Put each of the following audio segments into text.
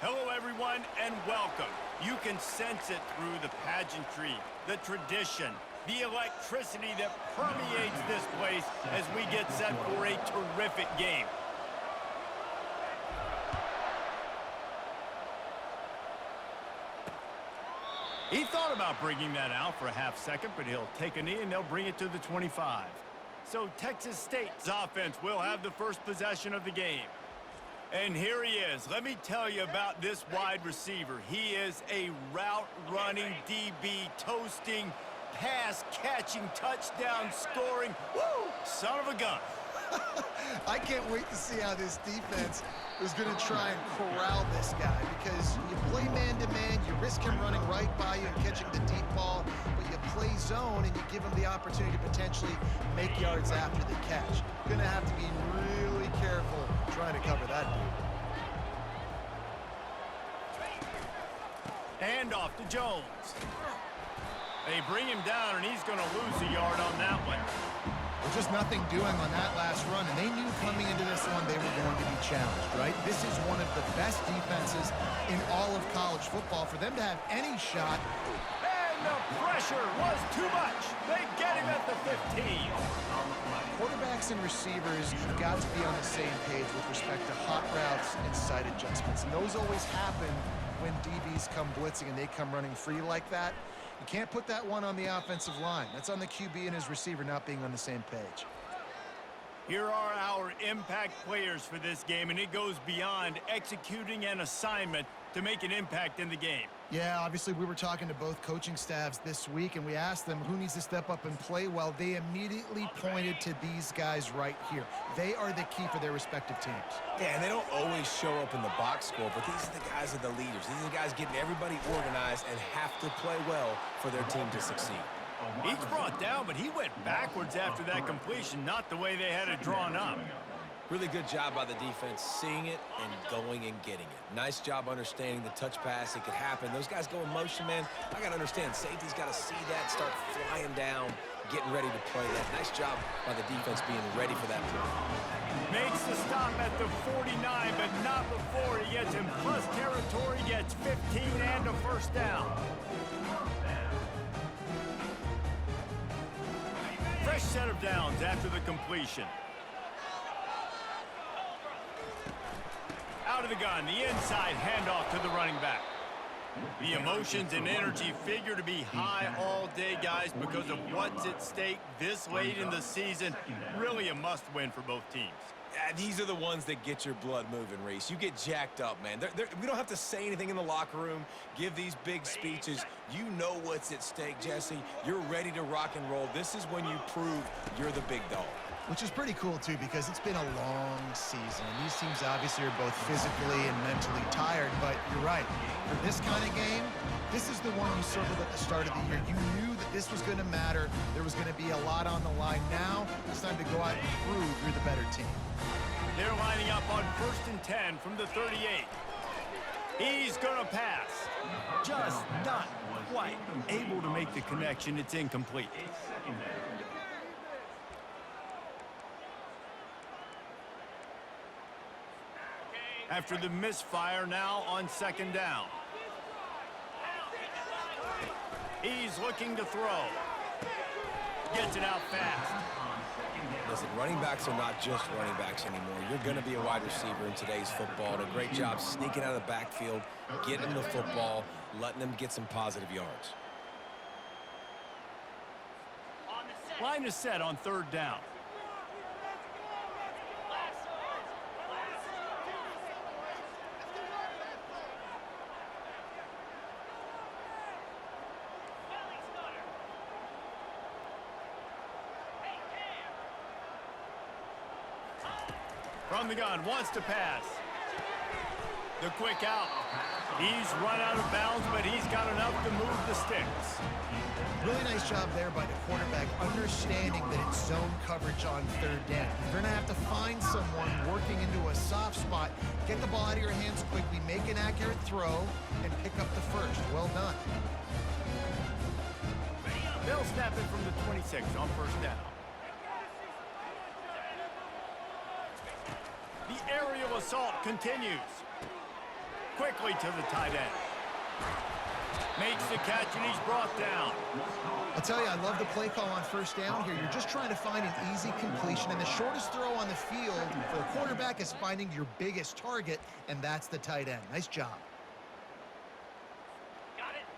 Hello, everyone, and welcome. You can sense it through the pageantry, the tradition, the electricity that permeates this place as we get set for a terrific game. He thought about bringing that out for a half second, but he'll take a knee and they'll bring it to the 25. So Texas State's offense will have the first possession of the game. And here he is. Let me tell you about this wide receiver. He is a route-running DB, toasting, pass-catching, touchdown-scoring, woo, son of a gun. I can't wait to see how this defense is going to try and corral this guy, because you play man-to-man, you risk him running right by you and catching the deep ball, but you play zone and you give him the opportunity to potentially make yards after the catch. Going to have to be really careful trying to cover that dude. Hand off to Jones. They bring him down, and he's going to lose a yard on that one. Well, just nothing doing on that last run, and they knew coming into this one they were going to be challenged, right? This is one of the best defenses in all of college football. For them to have any shot. And the pressure was too much. They get him at the 15. Quarterbacks and receivers, you've got to be on the same page with respect to hot routes and sight adjustments. And those always happen when DBs come blitzing and they come running free like that. You can't put that one on the offensive line. That's on the QB and his receiver not being on the same page. Here are our impact players for this game, and it goes beyond executing an assignment to make an impact in the game. Yeah, obviously we were talking to both coaching staffs this week, and we asked them who needs to step up and play well. They immediately pointed to these guys right here. They are the key for their respective teams. Yeah, and they don't always show up in the box score, but these are the guys that are the leaders. These are the guys getting everybody organized and have to play well for their team to succeed. He's brought down, but he went backwards after that completion, not the way they had it drawn up. Really good job by the defense, seeing it and going and getting it. Nice job understanding the touch pass. It could happen. Those guys go in motion, man. I got to understand, safety's got to see that, start flying down, getting ready to play that. Nice job by the defense being ready for that play. Makes the stop at the 49, but not before he gets in plus territory, gets 15 and a first down. Fresh set of downs after the completion. Out of the gun, the inside handoff to the running back. The emotions and energy figure to be high all day, guys, because of what's at stake this late in the season. Really a must-win for both teams. These are the ones that get your blood moving, Reese. You get jacked up, man. We don't have to say anything in the locker room, give these big speeches. You know what's at stake, Jesse. You're ready to rock and roll. This is when you prove you're the big dog. Which is pretty cool, too, because it's been a long season. And these teams obviously are both physically and mentally tired, but you're right. For this kind of game, this is the one you circled at the start of the year. You knew that this was going to matter. There was going to be a lot on the line. Now it's time to go out and prove you're the better team. They're lining up on 1st and 10 from the 38. He's going to pass. Just not quite able to make the connection. It's incomplete. After the misfire, now on 2nd down. He's looking to throw. Gets it out fast. Listen, running backs are not just running backs anymore. You're going to be a wide receiver in today's football. A great job sneaking out of the backfield, getting them the football, letting them get some positive yards. Line is set on 3rd down. From the gun, wants to pass. The quick out. He's run out of bounds, but he's got enough to move the sticks. Really nice job there by the quarterback, understanding that it's zone coverage on 3rd down. You're going to have to find someone working into a soft spot, get the ball out of your hands quickly, make an accurate throw, and pick up the first. Well done. They'll snap it from the 26 on 1st down. The aerial assault continues. quickly to the tight end. Makes the catch, and he's brought down. I'll tell you, I love the play call on first down here. You're just trying to find an easy completion, and the shortest throw on the field for a quarterback is finding your biggest target, and that's the tight end. Nice job.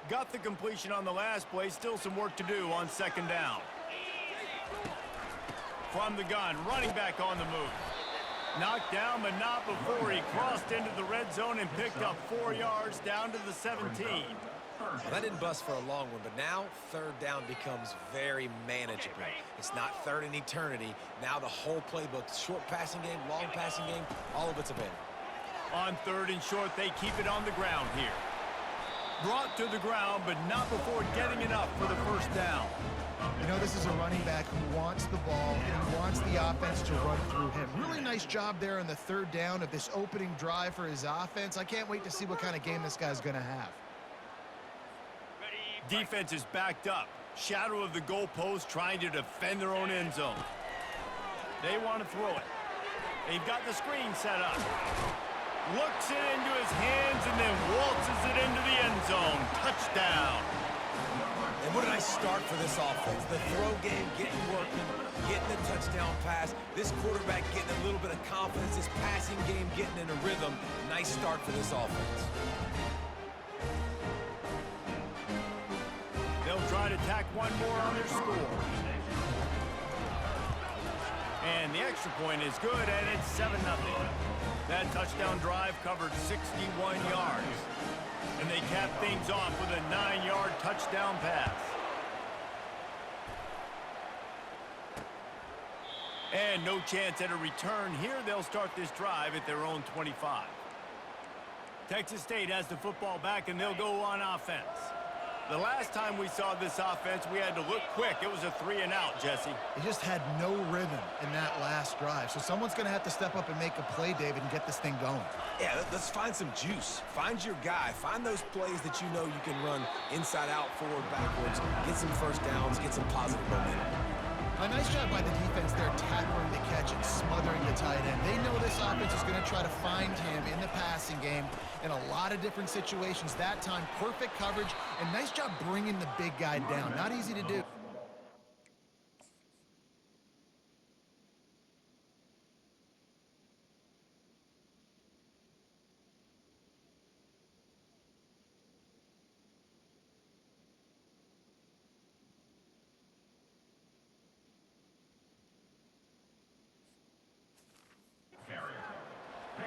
Got the completion on the last play. Still some work to do on second down. From the gun, running back on the move. Knocked down, but not before he crossed into the red zone and picked up 4 yards down to the 17. Well, that didn't bust for a long one, but now third down becomes very manageable. It's not third in eternity. Now the whole playbook, short passing game, long passing game, all of it's available. On third and short, they keep it on the ground here. Brought to the ground, but not before getting enough for the first down. You know, this is a running back who wants the ball and he wants the offense to run through him. Really nice job there on the third down of this opening drive for his offense. I can't wait to see what kind of game this guy's going to have. Defense is backed up. Shadow of the goalpost trying to defend their own end zone. They want to throw it. They've got the screen set up. Looks it into his hands and then waltzes it into the end zone. Touchdown. And what a nice start for this offense. The throw game getting working, getting the touchdown pass. This quarterback getting a little bit of confidence. This passing game getting in a rhythm. Nice start for this offense. They'll try to tack one more on their score. And the extra point is good, and it's 7-0. That touchdown drive covered 61 yards. And they cap things off with a 9-yard touchdown pass. And no chance at a return here. They'll start this drive at their own 25. Texas State has the football back, and they'll go on offense. The last time we saw this offense, we had to look quick. It was a 3-and-out, Jesse. He just had no rhythm in that last drive. So someone's going to have to step up and make a play, David, and get this thing going. Yeah, let's find some juice. Find your guy. Find those plays that you know you can run inside out, forward, backwards. Get some first downs. Get some positive momentum. A nice job by the defense there, tackling the catch and smothering the tight end. They know this offense is going to try to find him in the passing game in a lot of different situations. That time, perfect coverage, and nice job bringing the big guy down. Not easy to do.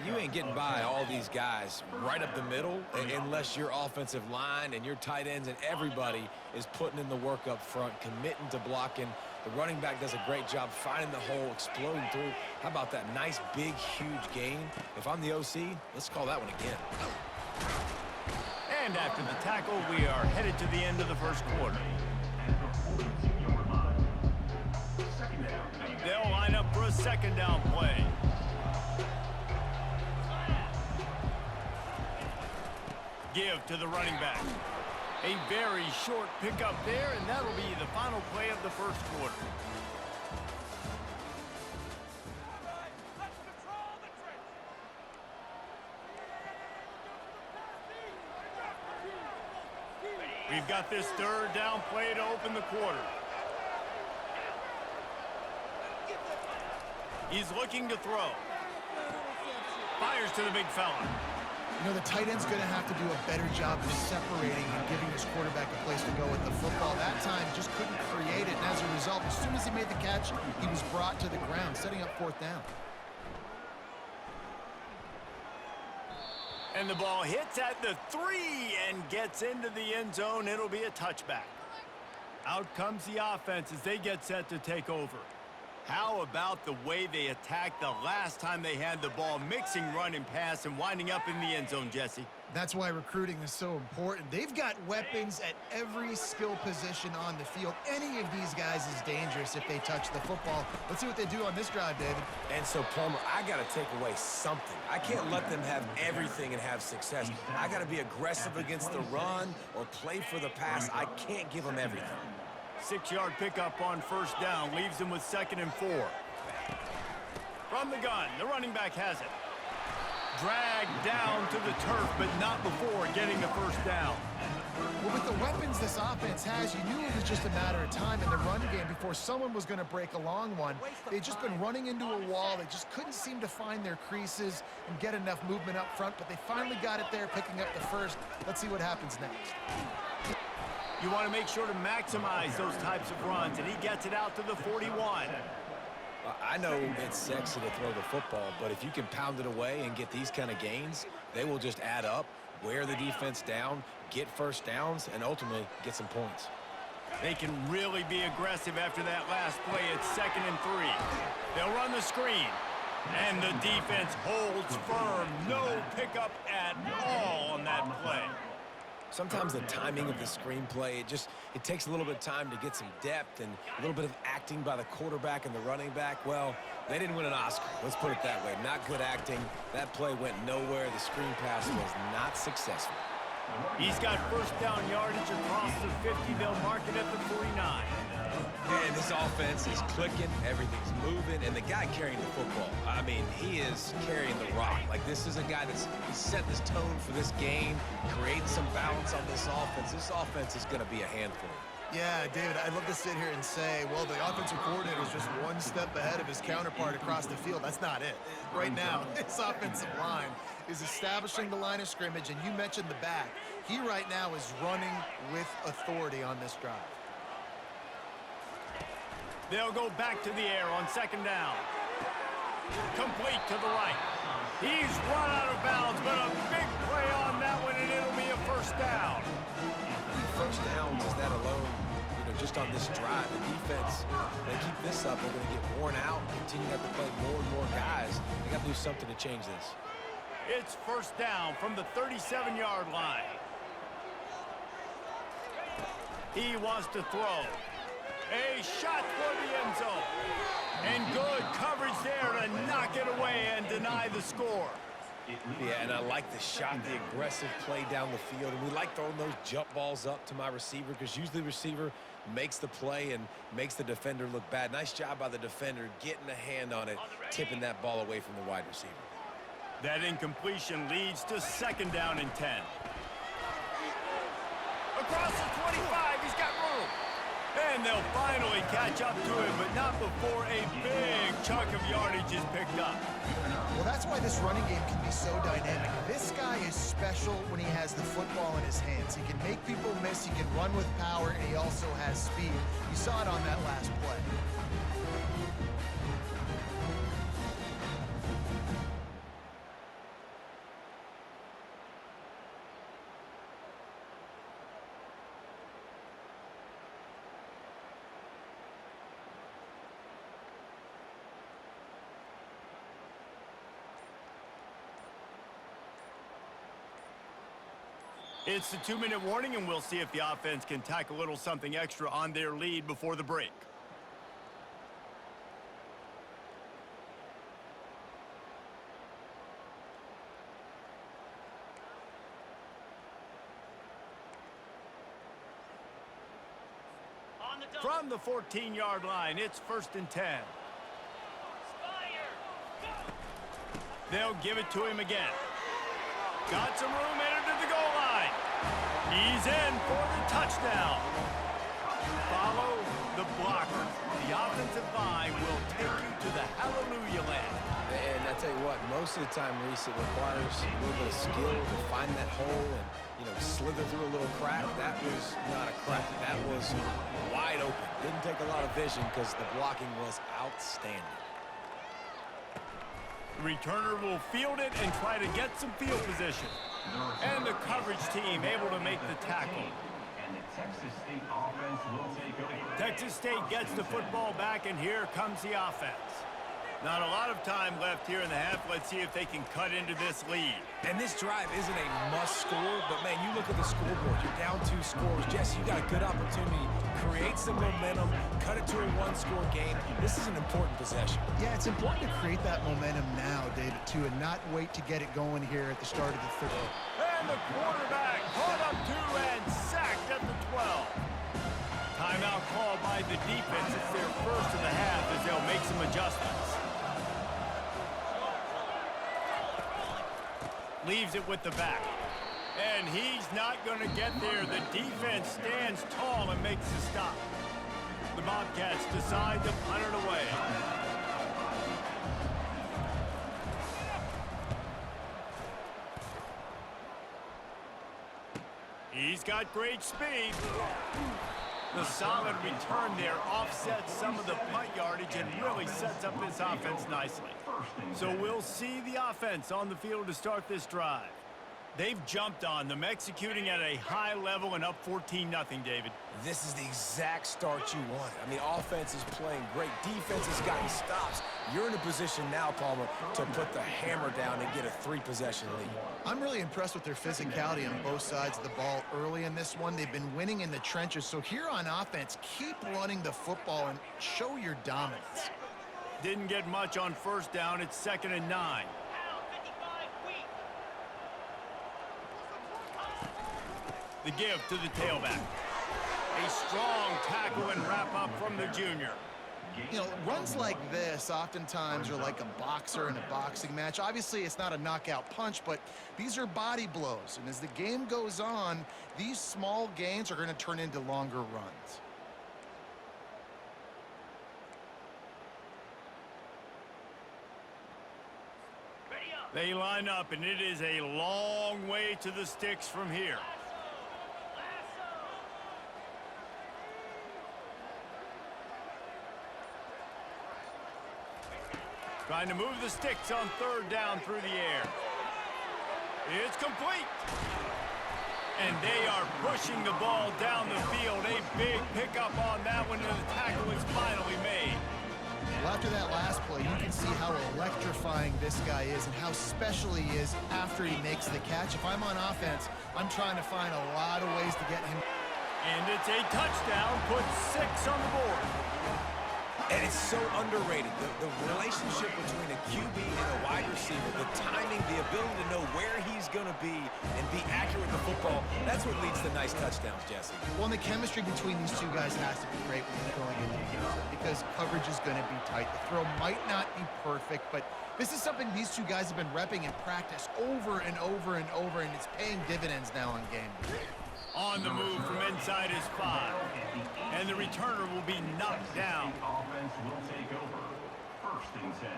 You ain't getting by all these guys right up the middle unless your offensive line and your tight ends and everybody is putting in the work up front, committing to blocking. The running back does a great job finding the hole, exploding through. How about that nice, big, huge gain? If I'm the OC, let's call that one again. And after the tackle, we are headed to the end of the first quarter. They'll line up for a second down play. Give to the running back. A very short pickup there, and that'll be the final play of the first quarter. We've got this third down play to open the quarter. He's looking to throw. Fires to the big fella. You know, the tight end's going to have to do a better job of separating and giving his quarterback a place to go with the football. That time just couldn't create it, and as a result, as soon as he made the catch, he was brought to the ground, setting up fourth down. And the ball hits at the 3 and gets into the end zone. It'll be a touchback. Out comes the offense as they get set to take over. How about the way they attacked the last time they had the ball, mixing run and pass and winding up in the end zone, Jesse? That's why recruiting is so important. They've got weapons at every skill position on the field. Any of these guys is dangerous if they touch the football. Let's see what they do on this drive, David. And so, Palmer, I got to take away something. I can't let them have everything and have success. I got to be aggressive against the run or play for the pass. I can't give them everything. 6-yard pickup on first down leaves them with 2nd and 4. From the gun, the running back has it. dragged down to the turf, but not before getting the first down. Well, with the weapons this offense has, you knew it was just a matter of time in the run game before someone was going to break a long one. They'd just been running into a wall. They just couldn't seem to find their creases and get enough movement up front, but they finally got it there, picking up the first. Let's see what happens next. You want to make sure to maximize those types of runs, and he gets it out to the 41. I know it's sexy to throw the football, but if you can pound it away and get these kind of gains, they will just add up, wear the defense down, get first downs, and ultimately get some points. They can really be aggressive after that last play. It's 2nd and 3. They'll run the screen, and the defense holds firm. No pickup at all on that play. Sometimes the timing of the screenplay, it takes a little bit of time to get some depth and a little bit of acting by the quarterback and the running back. Well, they didn't win an Oscar. Let's put it that way. Not good acting. That play went nowhere. The screen pass was not successful. He's got first down yardage across the 50. They'll mark it at the 49. And this offense is clicking, everything's moving, and the guy carrying the football, I mean, he is carrying the rock. Like, this is a guy that's set this tone for this game, creating some balance on this offense. This offense is going to be a handful. Yeah, David, I'd love to sit here and say, well, the offensive coordinator is just one step ahead of his counterpart across the field. That's not it. Right now, his offensive line is establishing the line of scrimmage, and you mentioned the back. He right now is running with authority on this drive. They'll go back to the air on 2nd down. Complete to the right. He's run out of bounds, but a big play on that one, and it'll be a first down. First downs is that alone, just on this drive. The defense, they keep this up, they're going to get worn out, continue to have to play more and more guys. They got to do something to change this. It's first down from the 37-yard line. He wants to throw. A shot for the end zone. And good coverage there to knock it away and deny the score. Yeah, and I like the shot, the aggressive play down the field. And we like throwing those jump balls up to my receiver because usually the receiver makes the play and makes the defender look bad. Nice job by the defender getting a hand on it, tipping that ball away from the wide receiver. That incompletion leads to 2nd down and 10. Across the 25, he's got room. And they'll finally catch up to him, but not before a big chunk of yardage is picked up. Well, that's why this running game can be so dynamic. This guy is special when he has the football in his hands. He can make people miss, he can run with power, and he also has speed. You saw it on that last play. It's the 2-minute warning, and we'll see if the offense can tack a little something extra on their lead before the break. From the 14-yard line, it's 1st and 10. They'll give it to him again. Got some room, entered to the goal line. He's in for the touchdown. Follow the blockers. The offensive line will take you to the hallelujah land. And I tell you what, most of the time, Reese, it requires a little bit of skill to find that hole and, slither through a little crack. That was not a crack. That was wide open. Didn't take a lot of vision because the blocking was outstanding. The returner will field it and try to get some field position. And the coverage team able to make the tackle. And the Texas State offense will take over. Texas State gets the football back, and here comes the offense. Not a lot of time left here in the half. Let's see if they can cut into this lead. And this drive isn't a must score, but, man, you look at the scoreboard. You're down 2 scores. Jesse, you got a good opportunity. Create some momentum. Cut it to a 1-score game. This is an important possession. Yeah, it's important to create that momentum now, David, too, and not wait to get it going here at the start of the third. And the quarterback caught up to and sacked at the 12. Timeout called by the defense. It's their first of the half as they'll make some adjustments. leaves it with the back. And he's not going to get there. The defense stands tall and makes the stop. The Bobcats decide to punt it away. He's got great speed. The solid return there offsets some of the punt yardage and really sets up this offense nicely. So we'll see the offense on the field to start this drive. They've jumped on them, executing at a high level and up 14-0, David. This is the exact start you wanted. I mean, offense is playing great. Defense has gotten stops. You're in a position now, Palmer, to put the hammer down and get a 3-possession lead. I'm really impressed with their physicality on both sides of the ball early in this one. They've been winning in the trenches. So here on offense, keep running the football and show your dominance. Didn't get much on first down. It's 2nd and 9. The give to the tailback. A strong tackle and wrap up from the junior. You know, runs like this oftentimes are like a boxer in a boxing match. Obviously, it's not a knockout punch, but these are body blows. And as the game goes on, these small gains are going to turn into longer runs. They line up, and it is a long way to the sticks from here. Trying to move the sticks on 3rd down through the air. It's complete. And they are pushing the ball down the field. A big pickup on that one, and the tackle is finally made. Well, after that last play, you can see how electrifying this guy is and how special he is after he makes the catch. If I'm on offense, I'm trying to find a lot of ways to get him. And it's a touchdown, puts 6 on the board. And it's so underrated. The relationship between a QB and a wide receiver, the timing, the ability to know where he's going to be and be accurate with the football, that's what leads to nice touchdowns, Jesse. Well, and the chemistry between these two guys has to be great when they're going into the game because coverage is going to be tight. The throw might not be perfect, but this is something these two guys have been repping in practice over and over and over, and it's paying dividends now on game. On the move from inside his 5. And the returner will be knocked down. Offense will take over. 1st and 10.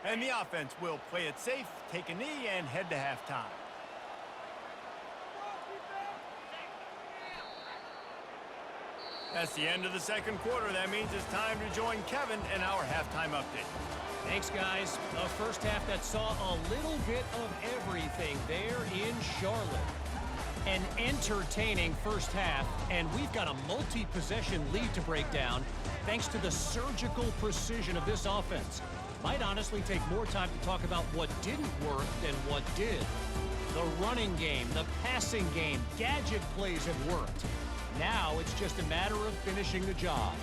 And the offense will play it safe, take a knee, and head to halftime. That's the end of the 2nd quarter. That means it's time to join Kevin in our halftime update. Thanks, guys. A first half that saw a little bit of everything there in Charlotte. An entertaining first half, and we've got a multi-possession lead to break down thanks to the surgical precision of this offense. Might honestly take more time to talk about what didn't work than what did. The running game, the passing game, gadget plays have worked. Now it's just a matter of finishing the job.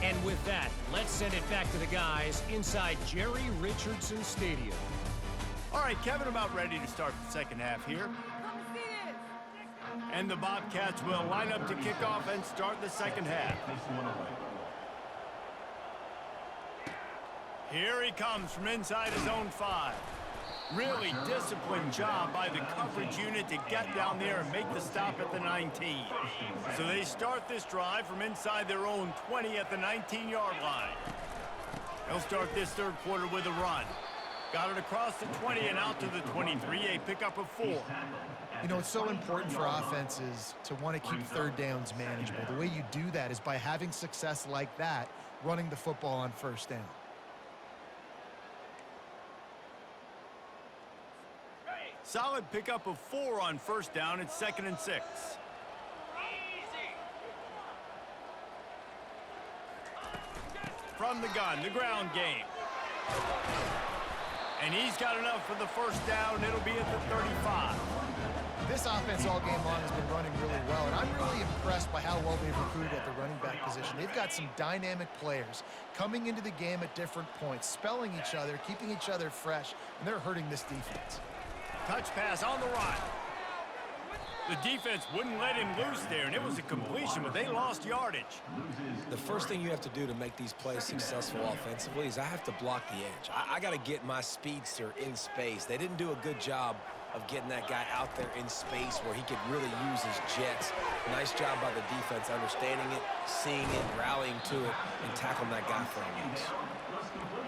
And with that, let's send it back to the guys inside Jerry Richardson Stadium. All right, Kevin, about ready to start the 2nd half here. And the Bobcats will line up to kick off and start the 2nd half. Here he comes from inside his own 5. Really disciplined job by the coverage unit to get down there and make the stop at the 19. So they start this drive from inside their own 20 at the 19-yard line. They'll start this 3rd quarter with a run. Got it across the 20 and out to the 23, a pickup of 4. You know, it's so important for offenses to want to keep 3rd downs manageable. The way you do that is by having success like that, running the football on 1st down. Solid pickup of 4 on 1st down. It's 2nd and 6. From the gun, the ground game. And he's got enough for the 1st down. It'll be at the 35. This offense all game long has been running really well, and I'm really impressed by how well they've recruited at the running back position. They've got some dynamic players coming into the game at different points, spelling each other, keeping each other fresh, and they're hurting this defense. Touch pass on the run. The defense wouldn't let him loose there, and it was a completion, but they lost yardage. The first thing you have to do to make these plays successful offensively is I have to block the edge. I got to get my speedster in space. They didn't do a good job of getting that guy out there in space where he could really use his jets. Nice job by the defense understanding it, seeing it, rallying to it, and tackling that guy for a loss.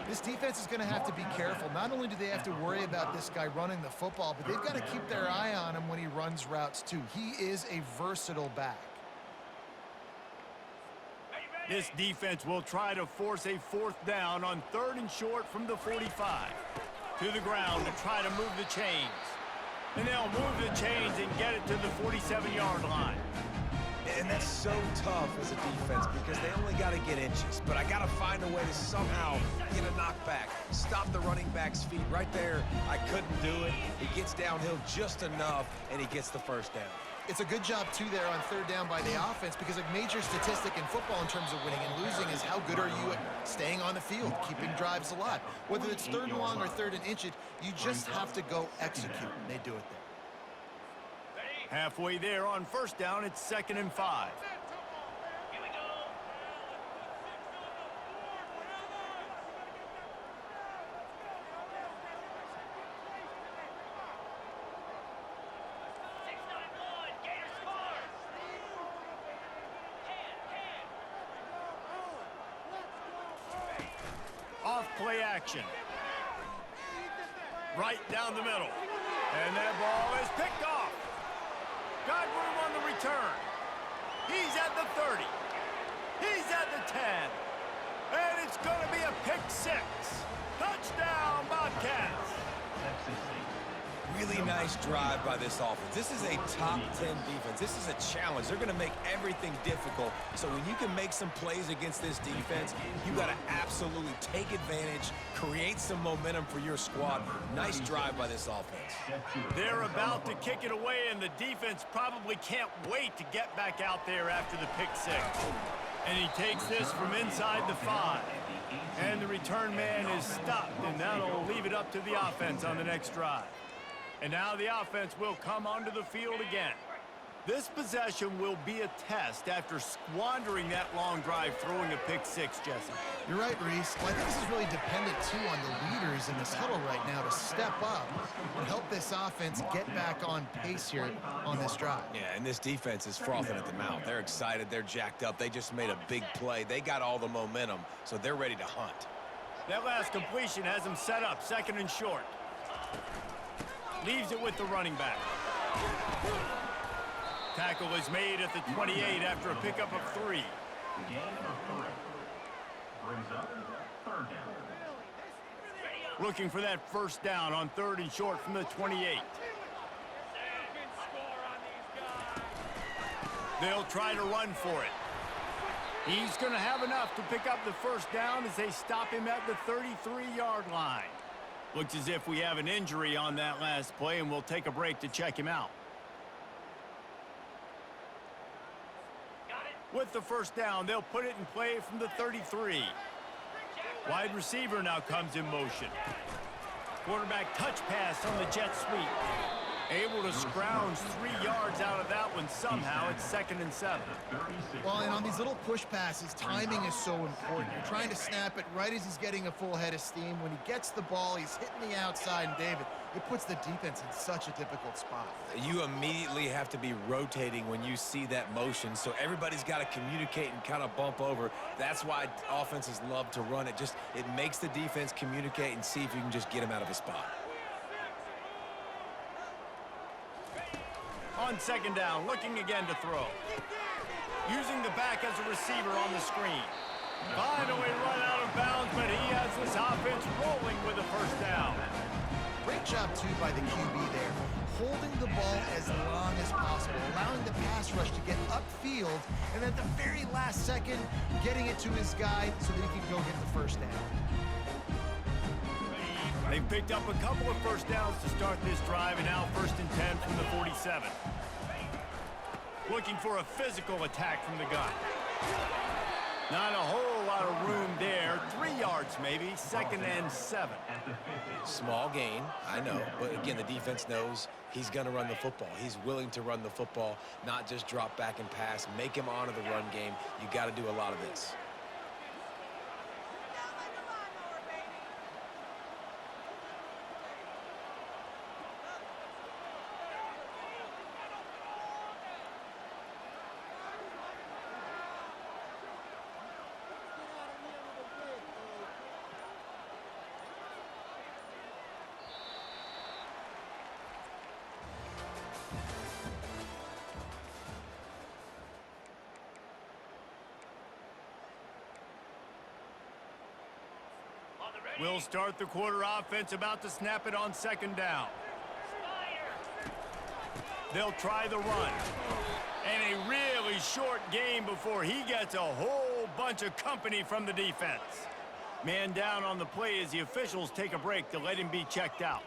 This defense is going to have to be careful. Not only do they have to worry about this guy running the football, but they've got to keep their eye on him when he runs routes too. He is a versatile back. This defense will try to force a 4th down on 3rd and short from the 45. To the ground to try to move the chains. And they'll move the chains and get it to the 47-yard line. And that's so tough as a defense because they only got to get inches. But I got to find a way to somehow get a knockback, stop the running back's feet. Right there, I couldn't do it. He gets downhill just enough, and he gets the first down. It's a good job, too, there on 3rd down by the offense because a major statistic in football in terms of winning and losing is how good are you at staying on the field, keeping drives alive. Whether it's 3rd and long or 3rd and inches, you just have to go execute. And they do it there. Halfway there on 1st down, it's 2nd and 5. Off play action. Right down the middle. And that ball is picked off. Got room on the return. He's at the 30. He's at the 10. And it's going to be a pick 6. Touchdown, Bobcats. Really nice drive by this offense. This is a top 10 defense. This is a challenge. They're going to make everything difficult. So when you can make some plays against this defense, you got to absolutely take advantage, create some momentum for your squad. Nice drive by this offense. They're about to kick it away, and the defense probably can't wait to get back out there after the pick 6. And he takes this from inside the 5. And the return man is stopped, and that'll leave it up to the offense on the next drive. And now the offense will come onto the field again. This possession will be a test after squandering that long drive throwing a pick 6, Jesse. You're right, Reese. Well, I think this is really dependent, too, on the leaders in this huddle right now to step up and help this offense get back on pace here on this drive. Yeah, and this defense is frothing at the mouth. They're excited. They're jacked up. They just made a big play. They got all the momentum, so they're ready to hunt. That last completion has them set up 2nd and short. Leaves it with the running back. Tackle is made at the 28 after a pickup of 3. Gain of 3. Brings up 3rd down. Looking for that 1st down on 3rd and short from the 28. They'll try to run for it. He's going to have enough to pick up the 1st down as they stop him at the 33-yard line. Looks as if we have an injury on that last play, and we'll take a break to check him out. With the 1st down, they'll put it in play from the 33. Wide receiver now comes in motion. Quarterback touch pass on the jet sweep. Able to scrounge 3 yards out of that one somehow. It's 2nd and 7. Well, and on these little push passes, timing is so important. You're trying to snap it right as he's getting a full head of steam. When he gets the ball, he's hitting the outside, and David, it puts the defense in such a difficult spot. You immediately have to be rotating when you see that motion, so everybody's got to communicate and kind of bump over. That's why offenses love to run it. It makes the defense communicate and see if you can just get him out of his spot. On 2nd down, looking again to throw. Using the back as a receiver on the screen. Finally run out of bounds, but he has this offense rolling with a 1st down. Great job, too, by the QB there. Holding the ball as long as possible, allowing the pass rush to get upfield, and at the very last second, getting it to his guy so that he can go get the 1st down. They've picked up a couple of 1st downs to start this drive, and now 1st and 10 from the 47. Looking for a physical attack from the gun. Not a whole lot of room there. 3 yards maybe, 2nd and 7. Small gain, I know. But again, the defense knows he's going to run the football. He's willing to run the football, not just drop back and pass. Make him honor the run game. You got to do a lot of this. We'll start the quarter offense, about to snap it on 2nd down. They'll try the run. And a really short game before he gets a whole bunch of company from the defense. Man down on the play as the officials take a break to let him be checked out.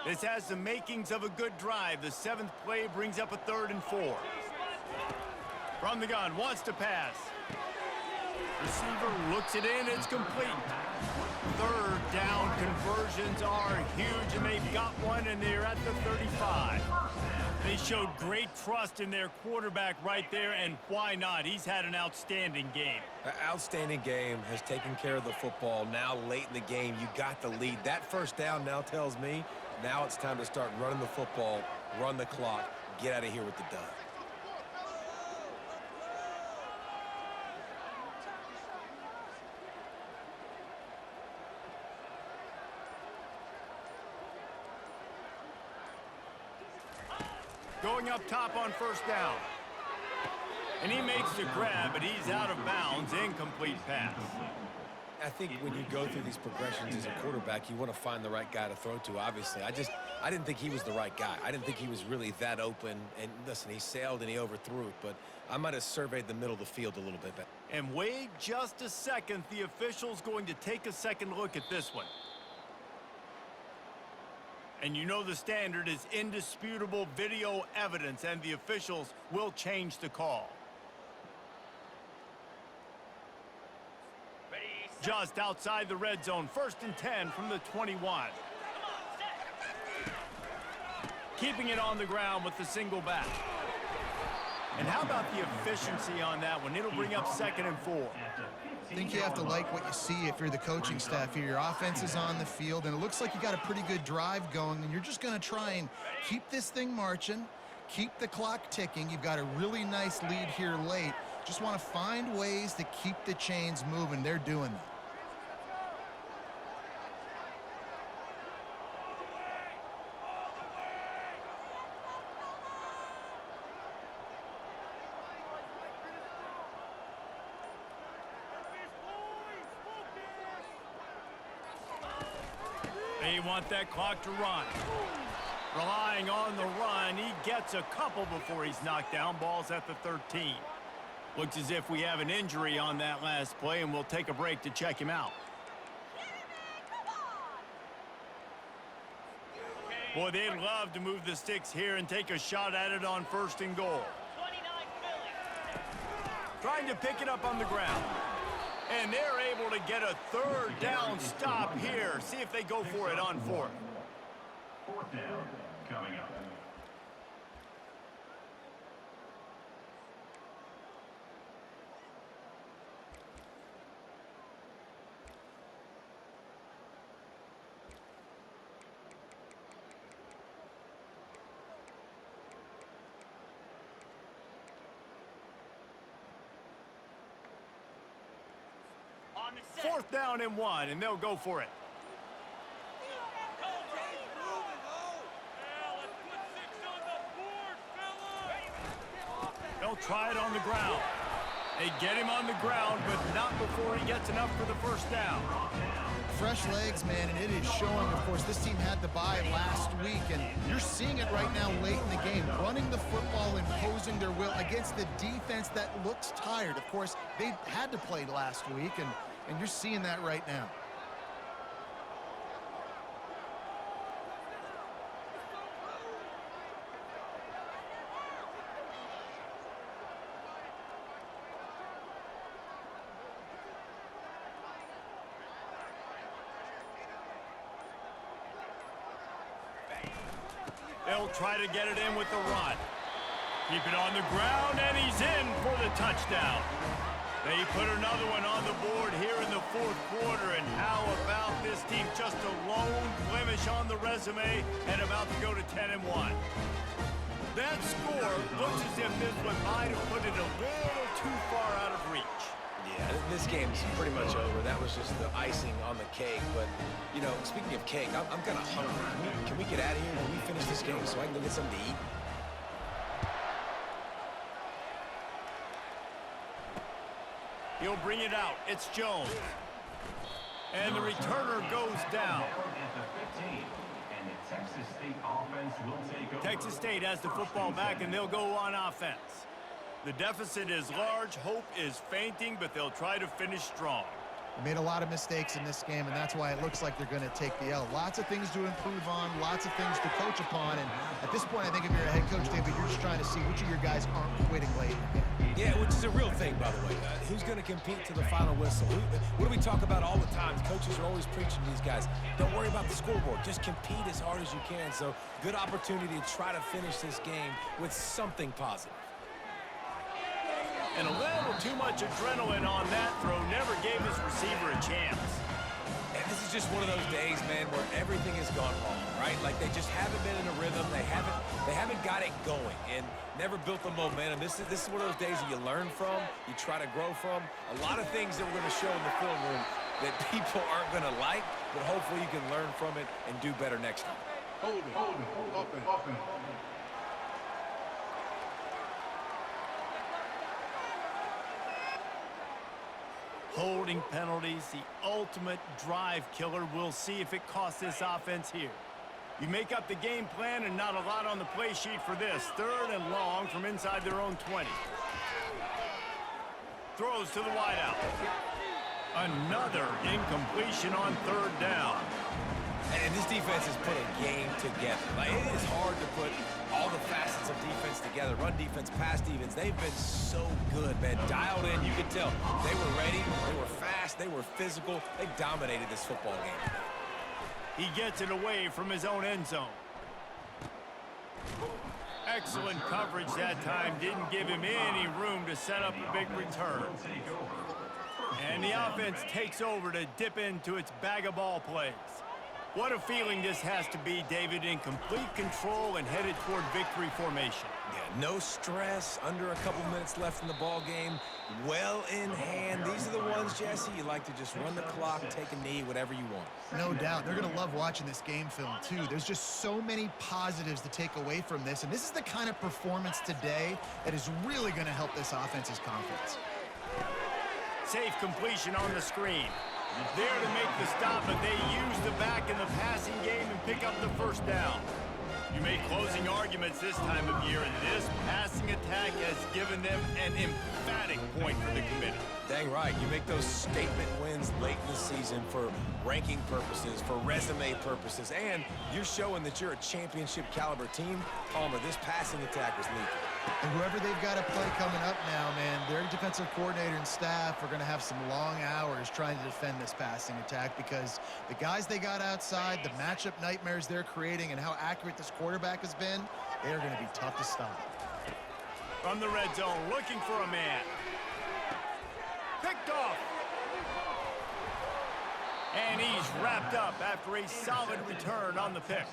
This has the makings of a good drive. The 7th play brings up a 3rd and 4. From the gun, wants to pass. Receiver looks it in, it's complete. 3rd down conversions are huge, and they've got one, and they're at the 35. They showed great trust in their quarterback right there, and why not? He's had an outstanding game. An outstanding game, has taken care of the football. Now late in the game, you got the lead. That 1st down now tells me now it's time to start running the football, run the clock, get out of here with the dub. Going up top on 1st down. And he makes the grab, but he's out of bounds. Incomplete pass. I think when you go through these progressions as a quarterback, you want to find the right guy to throw to, obviously. I didn't think he was the right guy. I didn't think he was really that open. And listen, he sailed and he overthrew it, but I might have surveyed the middle of the field a little bit better. And wait just a second. The official's going to take a second look at this one. And you know the standard is indisputable video evidence, and the officials will change the call. Just outside the red zone, 1st and 10 from the 21. Keeping it on the ground with the single back. And how about the efficiency on that one? It'll bring up 2nd and 4. I think you have to like what you see if you're the coaching staff here. Your offense is on the field, and it looks like you got a pretty good drive going, and you're just going to try and keep this thing marching, keep the clock ticking. You've got a really nice lead here late. Just want to find ways to keep the chains moving. They're doing that. They want that clock to run. Relying on the run, he gets a couple before he's knocked down. Ball's at the 13. Looks as if we have an injury on that last play, and we'll take a break to check him out. Boy, they'd love to move the sticks here and take a shot at it on 1st and goal. Trying to pick it up on the ground. And they're able to get a 3rd down stop here. See if they go for it on 4th. 4th down coming up. Fourth down and 1, and they'll go for it. They'll try it on the ground. They get him on the ground, but not before he gets enough for the 1st down. Fresh legs, man, and it is showing. Of course, this team had the bye last week, and you're seeing it right now late in the game, running the football, imposing their will against the defense that looks tired. Of course, they had to play last week, and you're seeing that right now. They'll try to get it in with the run. Keep it on the ground, and he's in for the touchdown. They put another one on the board here in the fourth quarter, and how about this team? Just a lone blemish on the resume and about to go to 10-1. That score looks as if this one might have put it a little too far out of reach. Yeah, this game's pretty much over. That was just the icing on the cake. But, you know, speaking of cake, I'm kind of hungry. Can we get out of here? Can we finish this game so I can go get something to eat? He'll bring it out. It's Jones. And the returner goes down. Texas State has the football back, and they'll go on offense. The deficit is large. Hope is fainting, but they'll try to finish strong. They made a lot of mistakes in this game, and that's why it looks like they're going to take the L. Lots of things to improve on, lots of things to coach upon, and at this point, I think if you're a head coach, David, you're just trying to see which of your guys aren't quitting late in the game. Yeah, which is a real thing, by the way. Who's going to compete to the final whistle? What do we talk about all the time? Coaches are always preaching to these guys. Don't worry about the scoreboard. Just compete as hard as you can. So, good opportunity to try to finish this game with something positive. And a little too much adrenaline on that throw never gave his receiver a chance. And this is just one of those days, man, where everything has gone wrong, right? Like they just haven't been in a rhythm. They haven't got it going and never built the momentum. This is one of those days that you learn from, you try to grow from. A lot of things that we're going to show in the film room that people aren't going to like, but hopefully you can learn from it and do better next time. Hold it, open. Holding penalties, the ultimate drive killer. We'll see if it costs this offense here. You make up the game plan and not a lot on the play sheet for this. 3rd and long from inside their own 20. Throws to the wideout. Another incompletion on 3rd down. And this defense has put a game together. Like, it is hard to put all the facets of defense together. Run defense, pass defense. They've been so good, man. Dialed in. You could tell they were ready. They were fast. They were physical. They dominated this football game. He gets it away from his own end zone. Excellent coverage that time. Didn't give him any room to set up a big return. And the offense takes over to dip into its bag of ball plays. What a feeling this has to be, David, in complete control and headed toward victory formation. Yeah, no stress, under a couple minutes left in the ball game, well in hand. These are the ones, Jesse, you like to just run the clock, take a knee, whatever you want. No doubt. They're going to love watching this game film, too. There's just so many positives to take away from this, and this is the kind of performance today that is really going to help this offense's confidence. Safe completion on the screen. There to make the stop, but they use the back in the passing game and pick up the first down. You make closing arguments this time of year, and this passing attack has given them an emphatic point for the committee. Dang right. You make those statement wins late in the season for ranking purposes, for resume purposes, and you're showing that you're a championship caliber team. Palmer, this passing attack was lethal. And whoever they've got to play coming up now, man, their defensive coordinator and staff are going to have some long hours trying to defend this passing attack because the guys they got outside, the matchup nightmares they're creating, and how accurate this quarterback has been, they're going to be tough to stop. From the red zone, looking for a man. Picked off. And he's wrapped up after a solid return on the pick.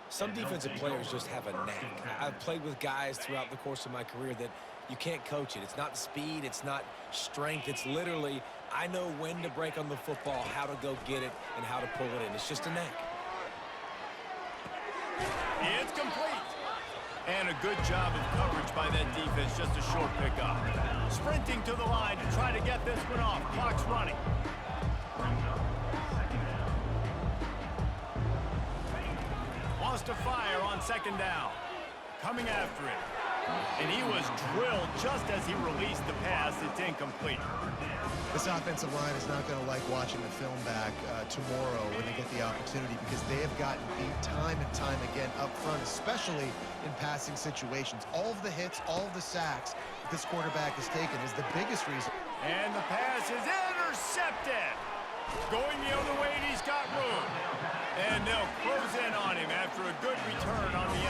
Some defensive players just have a knack. I've played with guys throughout the course of my career that you can't coach it. It's not speed, it's not strength. It's literally, I know when to break on the football, how to go get it, and how to pull it in. It's just a knack. It's complete. And a good job of coverage by that defense, just a short pickup. Sprinting to the line to try to get this one off. Clock's running. Wants to fire on 2nd down. Coming after it. And he was drilled just as he released the pass. It's incomplete. This offensive line is not going to like watching the film back tomorrow when they get the opportunity because they have gotten beat time and time again up front, especially in passing situations. All of the hits, all of the sacks this quarterback has taken is the biggest reason. And the pass is intercepted. Going the other way, and he's got room. And they'll close in on him after a good return on the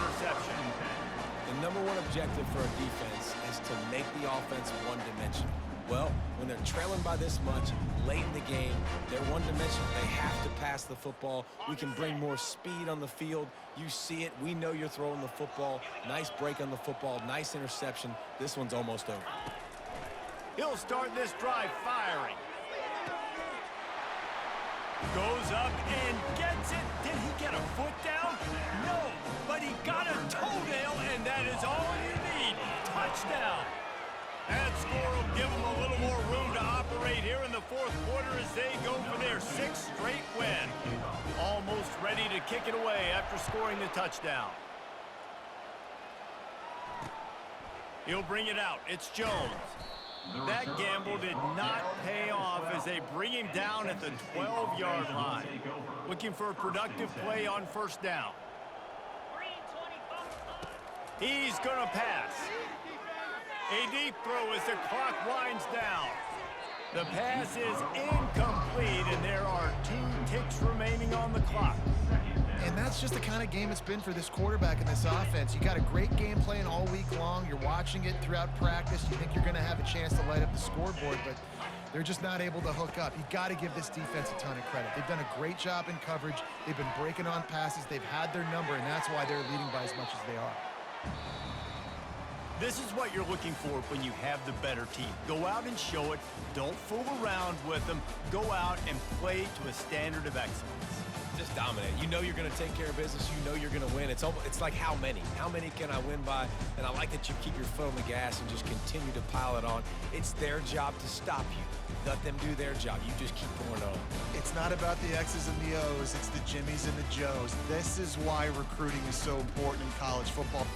number one objective for a defense is to make the offense one-dimensional. Well, when they're trailing by this much, late in the game, they're one-dimensional. They have to pass the football. We can bring more speed on the field. You see it. We know you're throwing the football. Nice break on the football. Nice interception. This one's almost over. He'll start this drive firing. Goes up and gets it. Did he get a foot down? No, but he got a toenail, and that is all you need. Touchdown. That score will give them a little more room to operate here in the fourth quarter as they go for their 6th straight win. Almost ready to kick it away after scoring the touchdown. He'll bring it out. It's Jones. That gamble did not pay off as they bring him down at the 12-yard line. Looking for a productive play on first down. He's going to pass. A deep throw as the clock winds down. The pass is incomplete, and there are 2 ticks remaining on the clock. And that's just the kind of game it's been for this quarterback in this offense. You got a great game plan all week long. You're watching it throughout practice. You think you're going to have a chance to light up the scoreboard, but they're just not able to hook up. You got to give this defense a ton of credit. They've done a great job in coverage. They've been breaking on passes. They've had their number, and that's why they're leading by as much as they are. This is what you're looking for when you have the better team. Go out and show it. Don't fool around with them. Go out and play to a standard of excellence. Just dominate. You know you're going to take care of business. You know you're going to win. It's like how many? How many can I win by? And I like that you keep your foot on the gas and just continue to pile it on. It's their job to stop you. Let them do their job. You just keep pouring on. It's not about the X's and the O's. It's the Jimmies and the Joes. This is why recruiting is so important in college football.